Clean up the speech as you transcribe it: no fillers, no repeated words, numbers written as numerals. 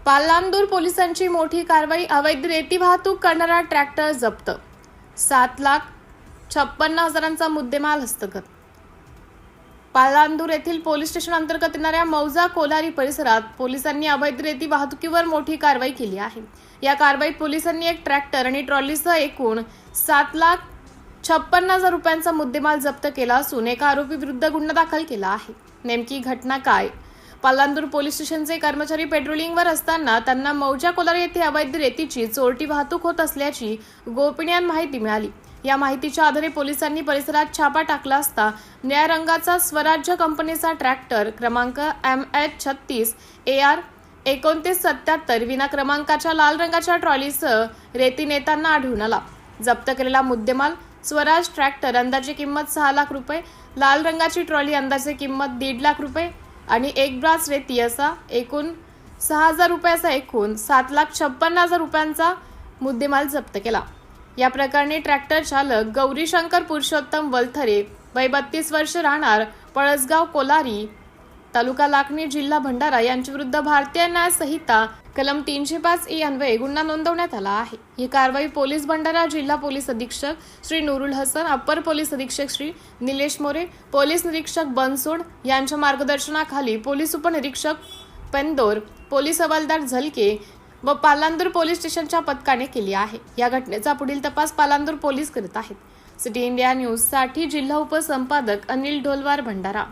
पालांदूर पोलिसांची मोठी कारवाई. अवैध रेती वाहतूक करणारा ट्रॅक्टर जप्त. 7,56,000चा मुद्देमाल हस्तगत. पालांदूर येथील पोलीस स्टेशन अंतर्गत येणाऱ्या मौजा कोलारी परिसरात पोलिसांनी अवैध रेती वाहतुकीवर मोठी कारवाई केली आहे. या कारवाईत पोलिसांनी एक ट्रॅक्टर आणि ट्रॉलीसह एकूण 7,56,000 रुपयांचा मुद्देमाल जप्त केला असून एका आरोपी विरुद्ध गुन्हा दाखल केला आहे. नेमकी घटना काय? पालांदूर पोलीस स्टेशनचे कर्मचारी पेट्रोलिंगवर असताना त्यांना मौजा कोलारी येथे अवैध रेतीची चोरटी वाहतूक होत असल्याची गोपनीय माहिती मिळाली. या माहितीच्या आधारे पोलिसांनी परिसरात छापा टाकला असता निळ्या रंगाचा स्वराज्य कंपनीचा ट्रॅक्टर क्रमांक MH36 AR 2977 विना क्रमांकाच्या लाल रंगाच्या ट्रॉलीसह रेती नेताना आढळून आला. जप्त केलेला मुद्देमाल स्वराज ट्रॅक्टर अंदाजे किंमत 6 लाख रुपये, लाल रंगाची ट्रॉली अंदाजे किंमत 1.5 लाख रुपये आणि एक ब्रास रेती असा एकूण 6,000 रुपयाचा एकूण 7,56,000 रुपयांचा मुद्देमाल जप्त केला. या प्रकरणी ट्रॅक्टर चालक गौरीशंकर पुरुषोत्तम वलथरे वय 32 वर्ष राहणार पळसगाव कोलारी तालुका लाखनी जिल्हा भंडारा यांच्या विरुद्ध भारतीय न्याय संहिता कलम 305E अन्वये गुन्हा नोंदवण्यात आला आहे. ही कारवाई पोलीस भंडारा जिल्हा पोलीस अधीक्षक श्री नुरुल हसन, अप्पर पोलीस अधीक्षक श्री निलेश मोरे, पोलीस निरीक्षक बनसोड यांच्या मार्गदर्शनाखाली पोलीस उपनिरीक्षक पेंदोर, पोलीस हवालदार झलके व पालांदूर पोलीस स्टेशनच्या पथकाने केली आहे. या घटनेचा पुढील तपास पालांदूर पोलीस करत आहेत. सिटी इंडिया न्यूज साठी जिल्हा उपसंपादक अनिल ढोलवार, भंडारा.